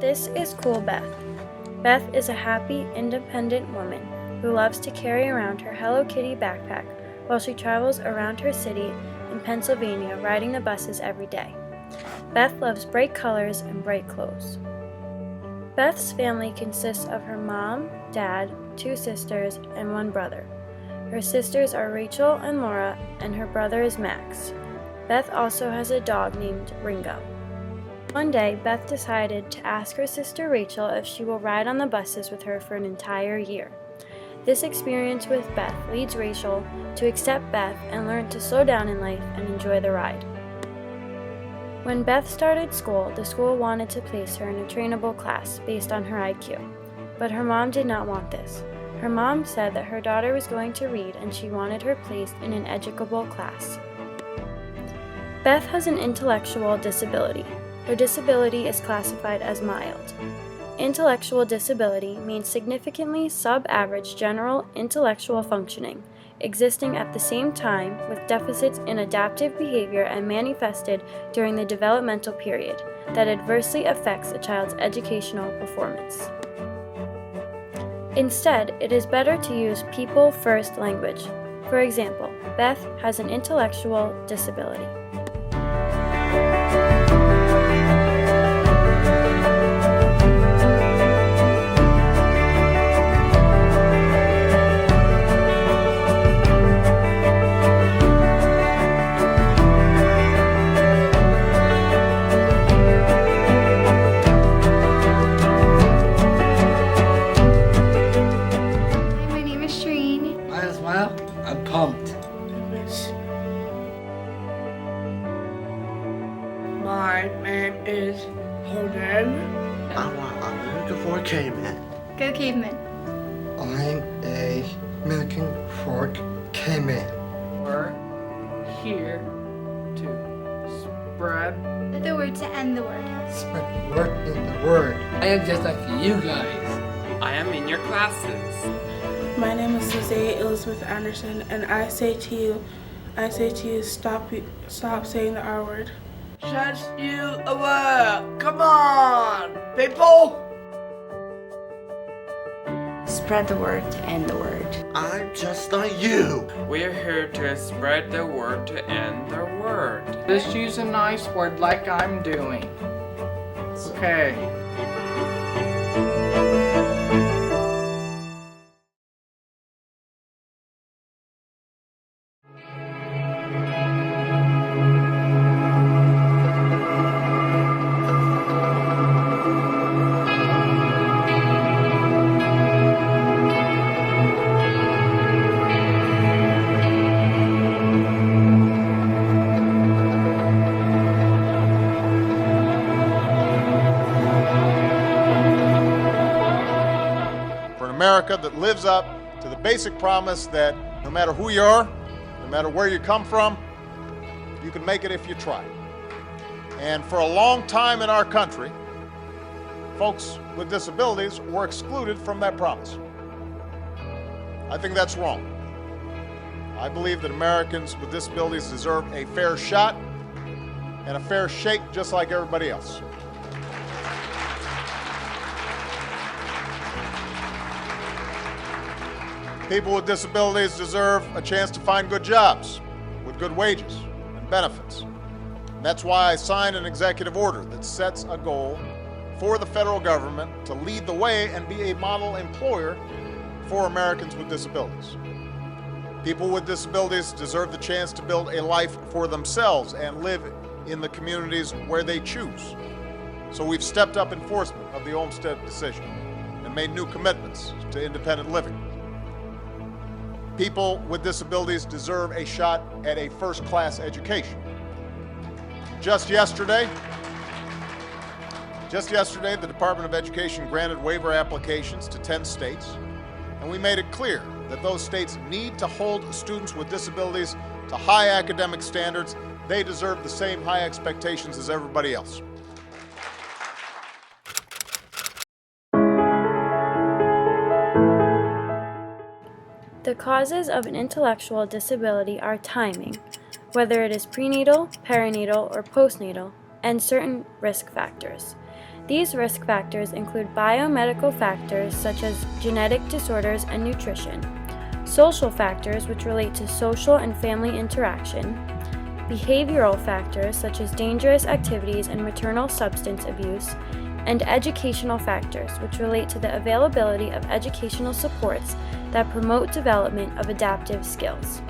This is Cool Beth. Beth is a happy, independent woman who loves to carry around her Hello Kitty backpack while she travels around her city in Pennsylvania riding the buses every day. Beth loves bright colors and bright clothes. Beth's family consists of her mom, dad, 2 sisters, and 1 brother. Her sisters are Rachel and Laura, and her brother is Max. Beth also has a dog named Ringo. One day, Beth decided to ask her sister Rachel if she will ride on the buses with her for an entire year. This experience with Beth leads Rachel to accept Beth and learn to slow down in life and enjoy the ride. When Beth started school, the school wanted to place her in a trainable class based on her IQ. But her mom did not want this. Her mom said that her daughter was going to read and she wanted her placed in an educable class. Beth has an intellectual disability. Her disability is classified as mild. Intellectual disability means significantly sub-average general intellectual functioning, existing at the same time with deficits in adaptive behavior and manifested during the developmental period that adversely affects a child's educational performance. Instead, it is better to use people-first language. For example, Beth has an intellectual disability. I'm pumped. My name is Holden. I'm looking for a caveman. Go caveman. I'm a milking fork caveman. We're here to spread The word to end the word. Spread the word in the word. I am just like you guys. I am in your classes. My name is Jose Elizabeth Anderson, and I say to you, stop saying the R word. Shut you up. Come on, people. Spread the word to end the word. I'm just like you. We're here to spread the word to end the word. Just use a nice word like I'm doing. Okay. America that lives up to the basic promise that no matter who you are, no matter where you come from, you can make it if you try. And for a long time in our country, folks with disabilities were excluded from that promise. I think that's wrong. I believe that Americans with disabilities deserve a fair shot and a fair shake just like everybody else. People with disabilities deserve a chance to find good jobs with good wages and benefits. And that's why I signed an executive order that sets a goal for the federal government to lead the way and be a model employer for Americans with disabilities. People with disabilities deserve the chance to build a life for themselves and live in the communities where they choose. So we've stepped up enforcement of the Olmstead decision and made new commitments to independent living. People with disabilities deserve a shot at a first-class education. Just yesterday, the Department of Education granted waiver applications to 10 states, and we made it clear that those states need to hold students with disabilities to high academic standards. They deserve the same high expectations as everybody else. The causes of an intellectual disability are timing, whether it is prenatal, perinatal, or postnatal, and certain risk factors. These risk factors include biomedical factors such as genetic disorders and nutrition, social factors which relate to social and family interaction, behavioral factors such as dangerous activities and maternal substance abuse, and educational factors which relate to the availability of educational supports that promote development of adaptive skills.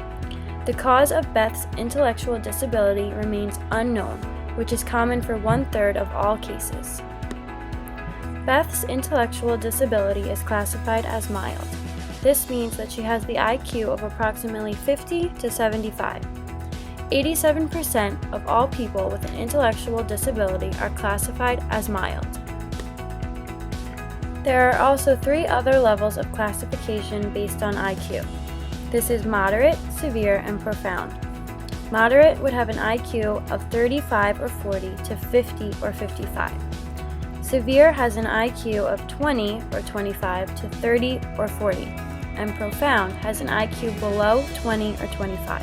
The cause of Beth's intellectual disability remains unknown, which is common for 1/3 of all cases. Beth's intellectual disability is classified as mild. This means that she has the IQ of approximately 50 to 75. 87% of all people with an intellectual disability are classified as mild. There are also 3 other levels of classification based on IQ. This is moderate, severe, and profound. Moderate would have an IQ of 35 or 40 to 50 or 55. Severe has an IQ of 20 or 25 to 30 or 40, and profound has an IQ below 20 or 25.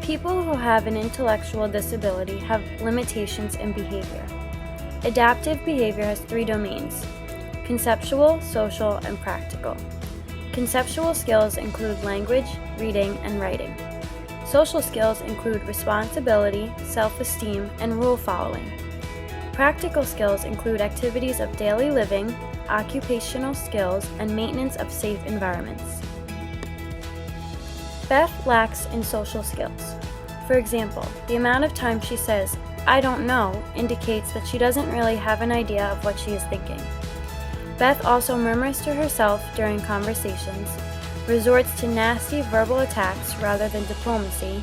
People who have an intellectual disability have limitations in behavior. Adaptive behavior has 3 domains: conceptual, social, and practical. Conceptual skills include language, reading, and writing. Social skills include responsibility, self-esteem, and rule following. Practical skills include activities of daily living, occupational skills, and maintenance of safe environments. Beth lacks in social skills. For example, the amount of time she says, "I don't know," indicates that she doesn't really have an idea of what she is thinking. Beth also murmurs to herself during conversations, resorts to nasty verbal attacks rather than diplomacy,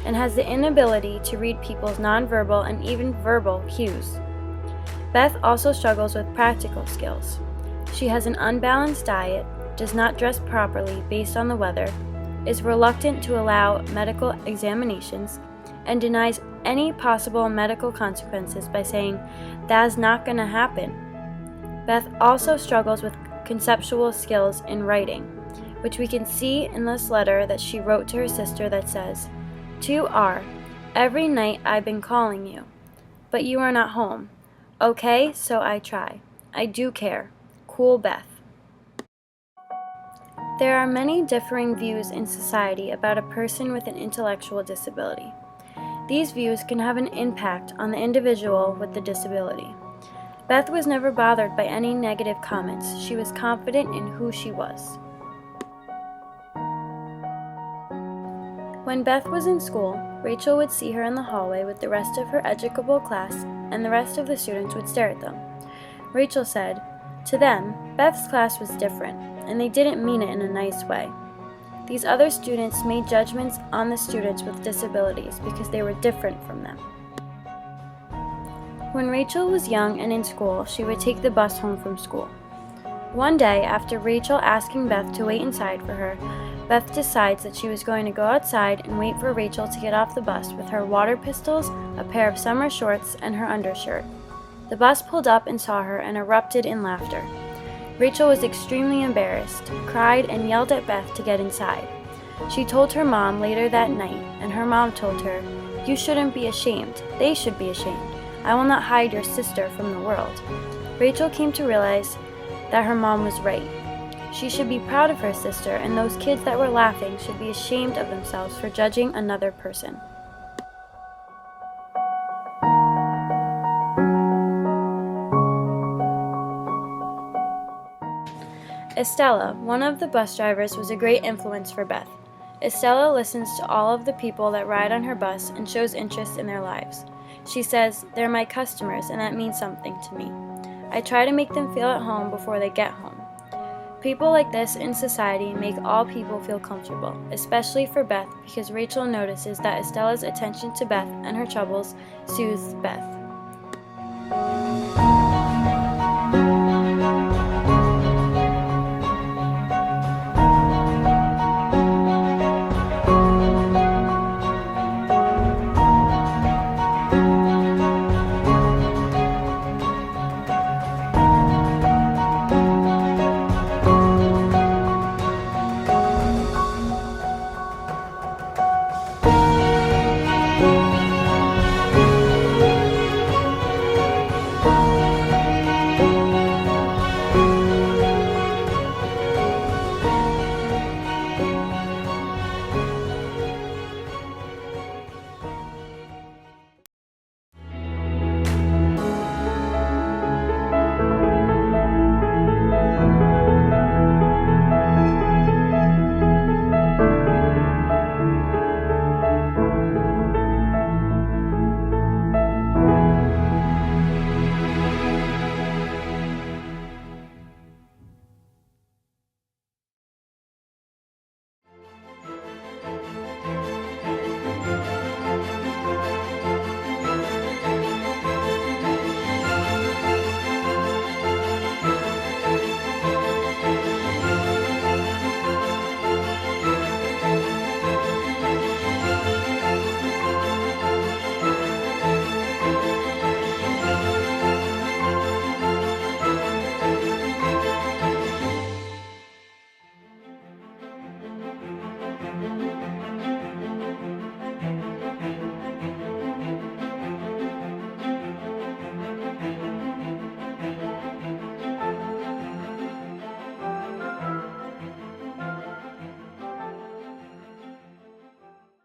and has the inability to read people's nonverbal and even verbal cues. Beth also struggles with practical skills. She has an unbalanced diet, does not dress properly based on the weather, is reluctant to allow medical examinations, and denies any possible medical consequences by saying, "That's not gonna happen." Beth also struggles with conceptual skills in writing, which we can see in this letter that she wrote to her sister that says, "To R, every night I've been calling you, but you are not home. Okay, so I try. I do care. Cool, Beth." There are many differing views in society about a person with an intellectual disability. These views can have an impact on the individual with the disability. Beth was never bothered by any negative comments. She was confident in who she was. When Beth was in school, Rachel would see her in the hallway with the rest of her educable class, and the rest of the students would stare at them. Rachel said, "To them, Beth's class was different, and they didn't mean it in a nice way. These other students made judgments on the students with disabilities because they were different from them." When Rachel was young and in school, she would take the bus home from school. One day, after Rachel asking Beth to wait inside for her, Beth decides that she was going to go outside and wait for Rachel to get off the bus with her water pistols, a pair of summer shorts, and her undershirt. The bus pulled up and saw her and erupted in laughter. Rachel was extremely embarrassed, cried, and yelled at Beth to get inside. She told her mom later that night, and her mom told her, "You shouldn't be ashamed. They should be ashamed. I will not hide your sister from the world." Rachel came to realize that her mom was right. She should be proud of her sister, and those kids that were laughing should be ashamed of themselves for judging another person. Estella, one of the bus drivers, was a great influence for Beth. Estella listens to all of the people that ride on her bus and shows interest in their lives. She says, "They're my customers, and that means something to me. I try to make them feel at home before they get home." People like this in society make all people feel comfortable, especially for Beth, because Rachel notices that Estella's attention to Beth and her troubles soothes Beth.